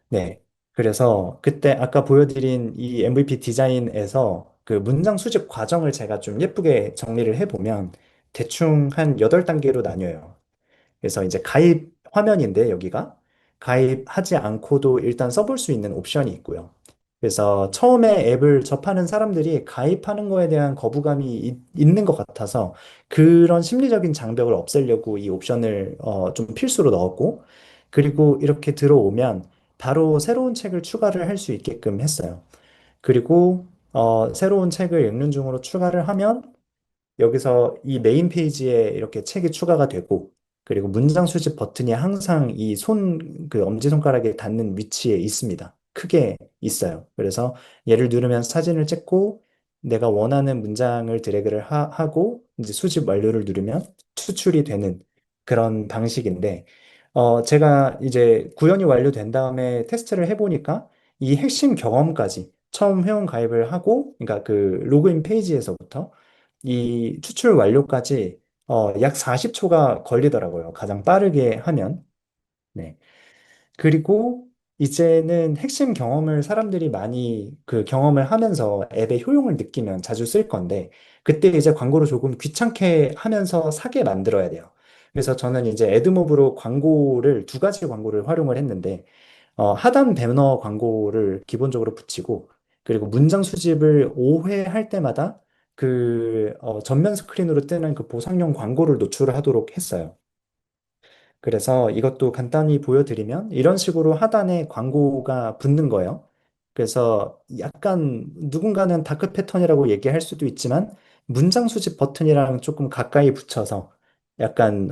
네. 그래서 그때 아까 보여드린 이 MVP 디자인에서 그 문장 수집 과정을 제가 좀 예쁘게 정리를 해보면 대충 한 8단계로 나뉘어요. 그래서 이제 가입 화면인데 여기가 가입하지 않고도 일단 써볼 수 있는 옵션이 있고요. 그래서 처음에 앱을 접하는 사람들이 가입하는 거에 대한 거부감이 있는 것 같아서 그런 심리적인 장벽을 없애려고 이 옵션을 좀 필수로 넣었고 그리고 이렇게 들어오면 바로 새로운 책을 추가를 할 수 있게끔 했어요. 그리고 새로운 책을 읽는 중으로 추가를 하면 여기서 이 메인 페이지에 이렇게 책이 추가가 되고, 그리고 문장 수집 버튼이 항상 그 엄지손가락에 닿는 위치에 있습니다. 크게 있어요. 그래서 얘를 누르면 사진을 찍고, 내가 원하는 문장을 드래그를 하고, 이제 수집 완료를 누르면 추출이 되는 그런 방식인데, 제가 이제 구현이 완료된 다음에 테스트를 해보니까 이 핵심 경험까지 처음 회원 가입을 하고, 그러니까 그 로그인 페이지에서부터 이 추출 완료까지 약 40초가 걸리더라고요. 가장 빠르게 하면. 네. 그리고 이제는 핵심 경험을 사람들이 많이 그 경험을 하면서 앱의 효용을 느끼면 자주 쓸 건데, 그때 이제 광고를 조금 귀찮게 하면서 사게 만들어야 돼요. 그래서 저는 이제 애드모브로 광고를 두 가지 광고를 활용을 했는데, 하단 배너 광고를 기본적으로 붙이고, 그리고 문장 수집을 5회 할 때마다 전면 스크린으로 뜨는 그 보상용 광고를 노출을 하도록 했어요. 그래서 이것도 간단히 보여드리면 이런 식으로 하단에 광고가 붙는 거예요. 그래서 약간 누군가는 다크 패턴이라고 얘기할 수도 있지만 문장 수집 버튼이랑 조금 가까이 붙여서 약간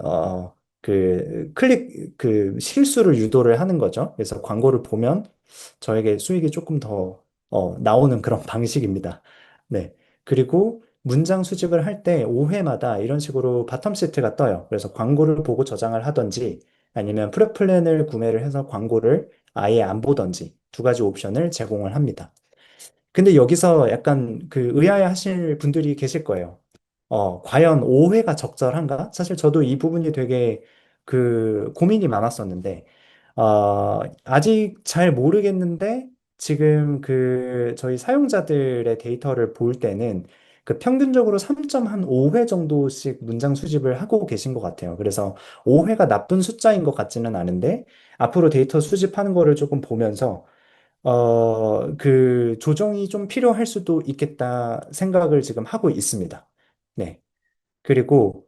그 실수를 유도를 하는 거죠. 그래서 광고를 보면 저에게 수익이 조금 더 나오는 그런 방식입니다. 네. 그리고 문장 수집을 할 때 5회마다 이런 식으로 바텀 세트가 떠요. 그래서 광고를 보고 저장을 하던지 아니면 프레플랜을 구매를 해서 광고를 아예 안 보던지 두 가지 옵션을 제공을 합니다. 근데 여기서 약간 그 의아해 하실 분들이 계실 거예요. 과연 5회가 적절한가? 사실 저도 이 부분이 되게 그 고민이 많았었는데, 아직 잘 모르겠는데, 지금 저희 사용자들의 데이터를 볼 때는 그 평균적으로 3.5회 정도씩 문장 수집을 하고 계신 것 같아요. 그래서 5회가 나쁜 숫자인 것 같지는 않은데, 앞으로 데이터 수집하는 거를 조금 보면서 그 조정이 좀 필요할 수도 있겠다 생각을 지금 하고 있습니다. 네. 그리고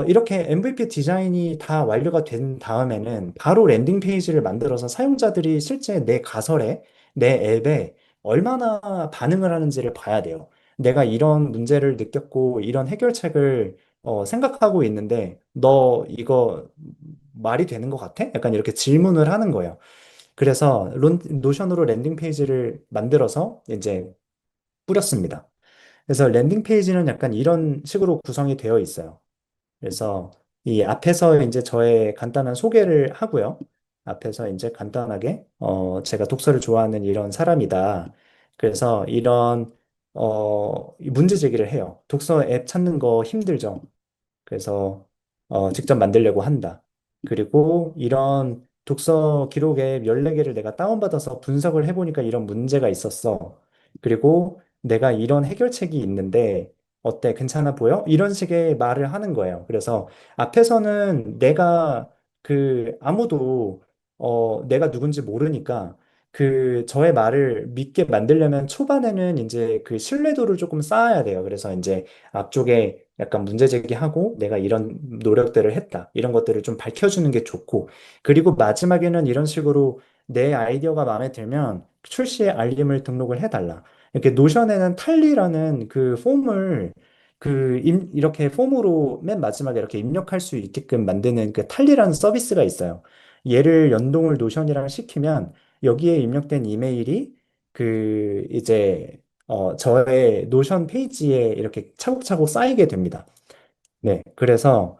이렇게 MVP 디자인이 다 완료가 된 다음에는 바로 랜딩 페이지를 만들어서 사용자들이 실제 내 가설에, 내 앱에 얼마나 반응을 하는지를 봐야 돼요. 내가 이런 문제를 느꼈고 이런 해결책을 생각하고 있는데 너 이거 말이 되는 것 같아? 약간 이렇게 질문을 하는 거예요. 그래서 노션으로 랜딩 페이지를 만들어서 이제 뿌렸습니다. 그래서 랜딩 페이지는 약간 이런 식으로 구성이 되어 있어요. 그래서 이 앞에서 이제 저의 간단한 소개를 하고요. 앞에서 이제 간단하게 제가 독서를 좋아하는 이런 사람이다. 그래서 이런 이 문제 제기를 해요. 독서 앱 찾는 거 힘들죠. 그래서 직접 만들려고 한다. 그리고 이런 독서 기록 앱 14개를 내가 다운받아서 분석을 해보니까 이런 문제가 있었어. 그리고 내가 이런 해결책이 있는데 어때? 괜찮아 보여? 이런 식의 말을 하는 거예요. 그래서 앞에서는 내가 아무도 내가 누군지 모르니까 저의 말을 믿게 만들려면 초반에는 이제 그 신뢰도를 조금 쌓아야 돼요. 그래서 이제 앞쪽에 약간 문제 제기하고 내가 이런 노력들을 했다. 이런 것들을 좀 밝혀주는 게 좋고, 그리고 마지막에는 이런 식으로 내 아이디어가 마음에 들면 출시에 알림을 등록을 해달라. 이렇게 노션에는 탈리라는 그 폼을 이렇게 폼으로 맨 마지막에 이렇게 입력할 수 있게끔 만드는 그 탈리라는 서비스가 있어요. 얘를 연동을 노션이랑 시키면 여기에 입력된 이메일이 이제 저의 노션 페이지에 이렇게 차곡차곡 쌓이게 됩니다. 네, 그래서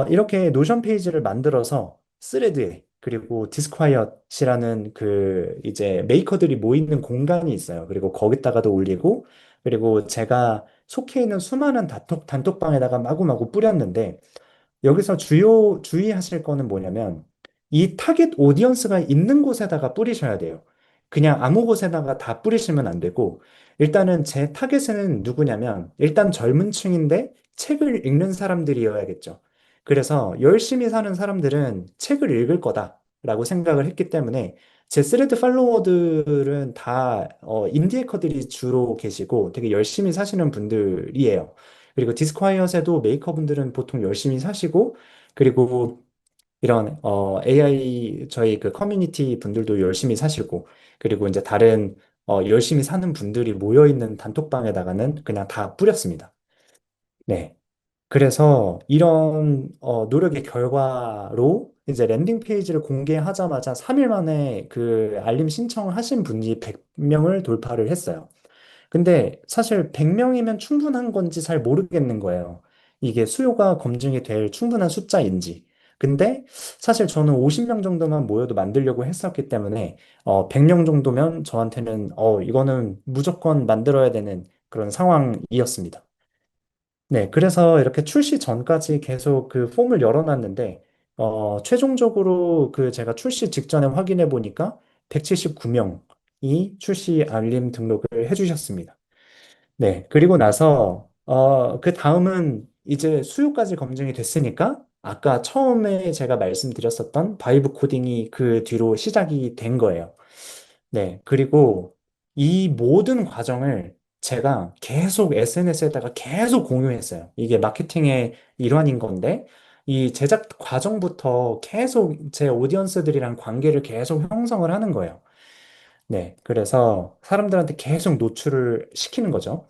이렇게 노션 페이지를 만들어서 스레드에 그리고 디스콰이엇이라는 이제 메이커들이 모이는 공간이 있어요. 그리고 거기다가도 올리고 그리고 제가 속해 있는 수많은 단톡방에다가 마구마구 뿌렸는데 여기서 주의하실 거는 뭐냐면, 이 타겟 오디언스가 있는 곳에다가 뿌리셔야 돼요. 그냥 아무 곳에다가 다 뿌리시면 안 되고, 일단은 제 타겟은 누구냐면, 일단 젊은 층인데 책을 읽는 사람들이어야겠죠. 그래서 열심히 사는 사람들은 책을 읽을 거다라고 생각을 했기 때문에, 제 스레드 팔로워들은 다 인디에커들이 주로 계시고 되게 열심히 사시는 분들이에요. 그리고 디스콰이엇에도 메이커분들은 보통 열심히 사시고, 그리고 이런 AI 저희 그 커뮤니티 분들도 열심히 사시고, 그리고 이제 다른 열심히 사는 분들이 모여 있는 단톡방에다가는 그냥 다 뿌렸습니다. 네. 그래서 이런 노력의 결과로 이제 랜딩 페이지를 공개하자마자 3일 만에 그 알림 신청하신 분이 100명을 돌파를 했어요. 근데 사실 100명이면 충분한 건지 잘 모르겠는 거예요. 이게 수요가 검증이 될 충분한 숫자인지. 근데 사실 저는 50명 정도만 모여도 만들려고 했었기 때문에 100명 정도면 저한테는 이거는 무조건 만들어야 되는 그런 상황이었습니다. 네, 그래서 이렇게 출시 전까지 계속 그 폼을 열어놨는데 최종적으로 제가 출시 직전에 확인해 보니까 179명이 출시 알림 등록을 해주셨습니다. 네, 그리고 나서, 그 다음은 이제 수요까지 검증이 됐으니까, 아까 처음에 제가 말씀드렸었던 바이브 코딩이 그 뒤로 시작이 된 거예요. 네, 그리고 이 모든 과정을 제가 계속 SNS에다가 계속 공유했어요. 이게 마케팅의 일환인 건데, 이 제작 과정부터 계속 제 오디언스들이랑 관계를 계속 형성을 하는 거예요. 네, 그래서 사람들한테 계속 노출을 시키는 거죠.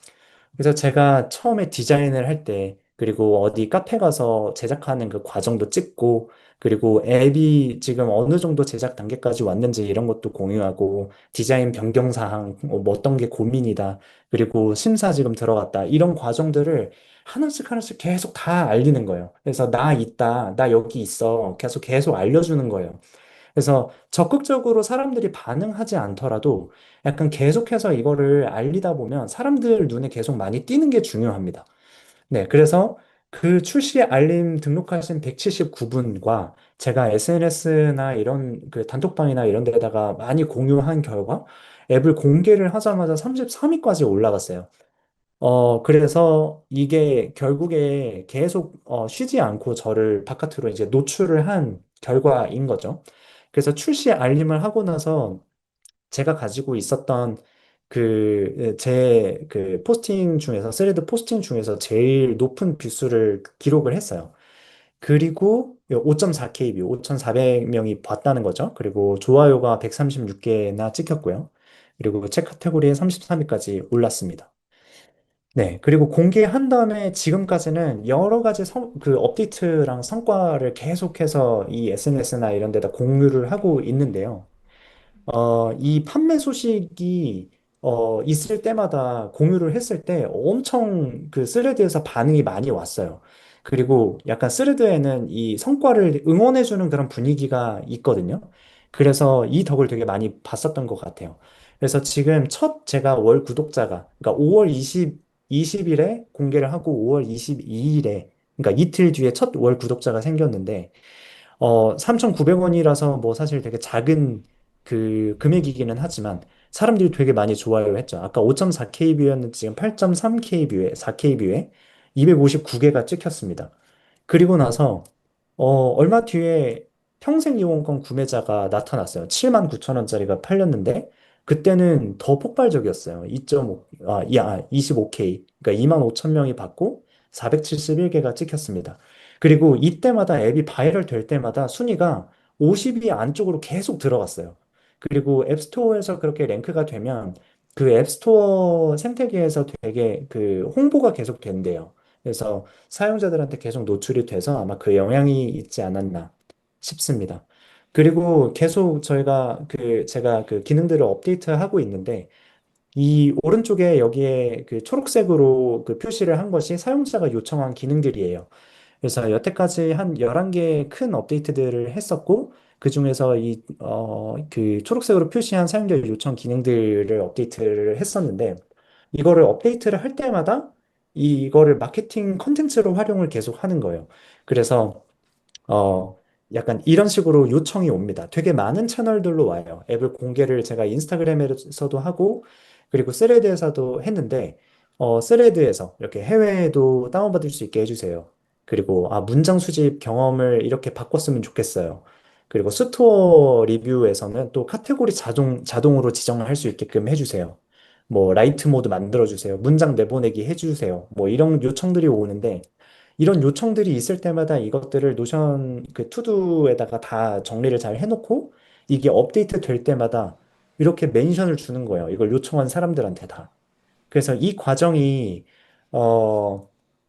그래서 제가 처음에 디자인을 할 때, 그리고 어디 카페 가서 제작하는 그 과정도 찍고, 그리고 앱이 지금 어느 정도 제작 단계까지 왔는지 이런 것도 공유하고, 디자인 변경 사항, 뭐 어떤 게 고민이다, 그리고 심사 지금 들어갔다, 이런 과정들을 하나씩 하나씩 계속 다 알리는 거예요. 그래서 나 있다, 나 여기 있어, 계속 알려주는 거예요. 그래서 적극적으로 사람들이 반응하지 않더라도 약간 계속해서 이거를 알리다 보면 사람들 눈에 계속 많이 띄는 게 중요합니다. 네, 그래서 그 출시 알림 등록하신 179분과 제가 SNS나 이런 단톡방이나 이런 데다가 많이 공유한 결과 앱을 공개를 하자마자 33위까지 올라갔어요. 그래서 이게 결국에 계속 쉬지 않고 저를 바깥으로 이제 노출을 한 결과인 거죠. 그래서 출시 알림을 하고 나서 제가 가지고 있었던 제 포스팅 중에서, 스레드 포스팅 중에서 제일 높은 뷰수를 기록을 했어요. 그리고 5.4KB, 5,400명이 봤다는 거죠. 그리고 좋아요가 136개나 찍혔고요. 그리고 책 카테고리에 33위까지 올랐습니다. 네. 그리고 공개한 다음에 지금까지는 여러 가지 그 업데이트랑 성과를 계속해서 이 SNS나 이런 데다 공유를 하고 있는데요. 이 판매 소식이 있을 때마다 공유를 했을 때 엄청 그 스레드에서 반응이 많이 왔어요. 그리고 약간 스레드에는 이 성과를 응원해주는 그런 분위기가 있거든요. 그래서 이 덕을 되게 많이 봤었던 것 같아요. 그래서 지금 첫 제가 월 구독자가, 그러니까 5월 20일에 공개를 하고 5월 22일에, 그러니까 이틀 뒤에 첫 월 구독자가 생겼는데, 3,900원이라서 뭐 사실 되게 작은 그 금액이기는 하지만 사람들이 되게 많이 좋아요 했죠. 아까 5.4K 뷰였는데 지금 8.3K 뷰에 4K 뷰에 259개가 찍혔습니다. 그리고 나서 얼마 뒤에 평생 이용권 구매자가 나타났어요. 79,000원짜리가 팔렸는데 그때는 더 폭발적이었어요. 25K. 그러니까 25,000명이 받고 471개가 찍혔습니다. 그리고 이때마다 앱이 바이럴 될 때마다 순위가 50위 안쪽으로 계속 들어갔어요. 그리고 앱스토어에서 그렇게 랭크가 되면 그 앱스토어 생태계에서 되게 그 홍보가 계속 된대요. 그래서 사용자들한테 계속 노출이 돼서 아마 그 영향이 있지 않았나 싶습니다. 그리고 계속 제가 그 기능들을 업데이트하고 있는데 이 오른쪽에 여기에 그 초록색으로 그 표시를 한 것이 사용자가 요청한 기능들이에요. 그래서 여태까지 한 11개 큰 업데이트들을 했었고, 그중에서 그 초록색으로 표시한 사용자 요청 기능들을 업데이트를 했었는데, 이거를 업데이트를 할 때마다 이거를 마케팅 컨텐츠로 활용을 계속 하는 거예요. 그래서 어, 약간 이런 식으로 요청이 옵니다. 되게 많은 채널들로 와요. 앱을 공개를 제가 인스타그램에서도 하고, 그리고 스레드에서도 했는데, 스레드에서 이렇게 해외에도 다운받을 수 있게 해주세요. 그리고, 문장 수집 경험을 이렇게 바꿨으면 좋겠어요. 그리고 스토어 리뷰에서는 또 카테고리 자동으로 지정을 할 수 있게끔 해주세요. 뭐, 라이트 모드 만들어주세요. 문장 내보내기 해주세요. 뭐, 이런 요청들이 오는데, 이런 요청들이 있을 때마다 이것들을 노션 그 투두에다가 다 정리를 잘 해놓고 이게 업데이트 될 때마다 이렇게 멘션을 주는 거예요. 이걸 요청한 사람들한테 다. 그래서 이 과정이, 어,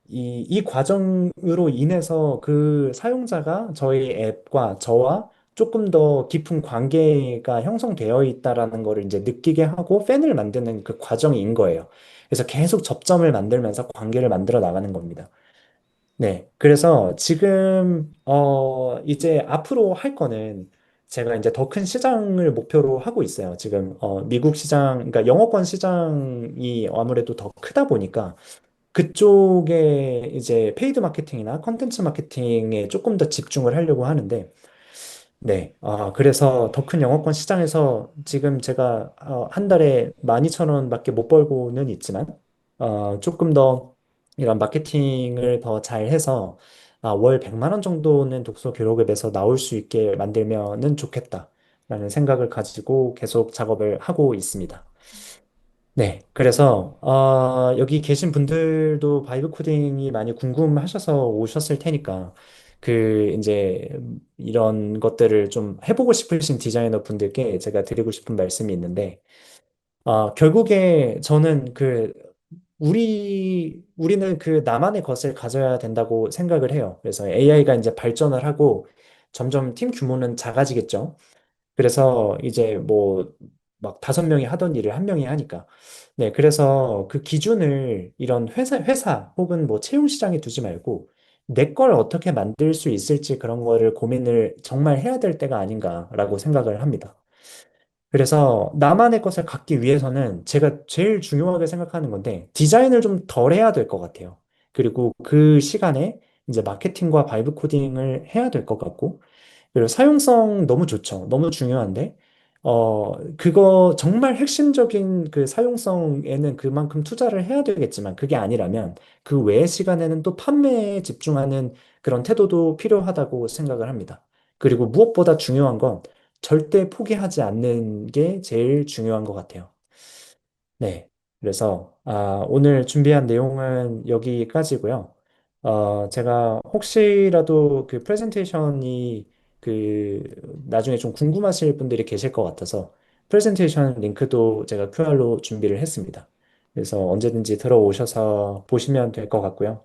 이 과정으로 인해서 그 사용자가 저희 앱과 저와 조금 더 깊은 관계가 형성되어 있다라는 거를 이제 느끼게 하고 팬을 만드는 그 과정인 거예요. 그래서 계속 접점을 만들면서 관계를 만들어 나가는 겁니다. 네. 그래서 지금, 이제 앞으로 할 거는 제가 이제 더 큰 시장을 목표로 하고 있어요. 지금, 미국 시장, 그러니까 영어권 시장이 아무래도 더 크다 보니까 그쪽에 이제 페이드 마케팅이나 컨텐츠 마케팅에 조금 더 집중을 하려고 하는데, 네. 그래서 더 큰 영어권 시장에서 지금 제가 한 달에 12,000원밖에 못 벌고는 있지만, 조금 더 이런 마케팅을 더 잘해서 월 100만 원 정도는 독서 기록앱에서 나올 수 있게 만들면은 좋겠다라는 생각을 가지고 계속 작업을 하고 있습니다. 네. 그래서, 여기 계신 분들도 바이브 코딩이 많이 궁금하셔서 오셨을 테니까, 이제, 이런 것들을 좀 해보고 싶으신 디자이너 분들께 제가 드리고 싶은 말씀이 있는데, 결국에 저는 우리는 그 나만의 것을 가져야 된다고 생각을 해요. 그래서 AI가 이제 발전을 하고 점점 팀 규모는 작아지겠죠. 그래서 이제 뭐 막 5명이 하던 일을 한 명이 하니까. 네, 그래서 그 기준을 이런 회사 혹은 뭐 채용 시장에 두지 말고 내 걸 어떻게 만들 수 있을지 그런 거를 고민을 정말 해야 될 때가 아닌가라고 생각을 합니다. 그래서 나만의 것을 갖기 위해서는 제가 제일 중요하게 생각하는 건데 디자인을 좀 덜 해야 될 것 같아요. 그리고 그 시간에 이제 마케팅과 바이브 코딩을 해야 될 것 같고 그리고 사용성 너무 좋죠. 너무 중요한데, 그거 정말 핵심적인 그 사용성에는 그만큼 투자를 해야 되겠지만, 그게 아니라면 그 외의 시간에는 또 판매에 집중하는 그런 태도도 필요하다고 생각을 합니다. 그리고 무엇보다 중요한 건 절대 포기하지 않는 게 제일 중요한 것 같아요. 네. 그래서, 오늘 준비한 내용은 여기까지고요. 제가 혹시라도 그 프레젠테이션이 그 나중에 좀 궁금하실 분들이 계실 것 같아서 프레젠테이션 링크도 제가 QR로 준비를 했습니다. 그래서 언제든지 들어오셔서 보시면 될 것 같고요.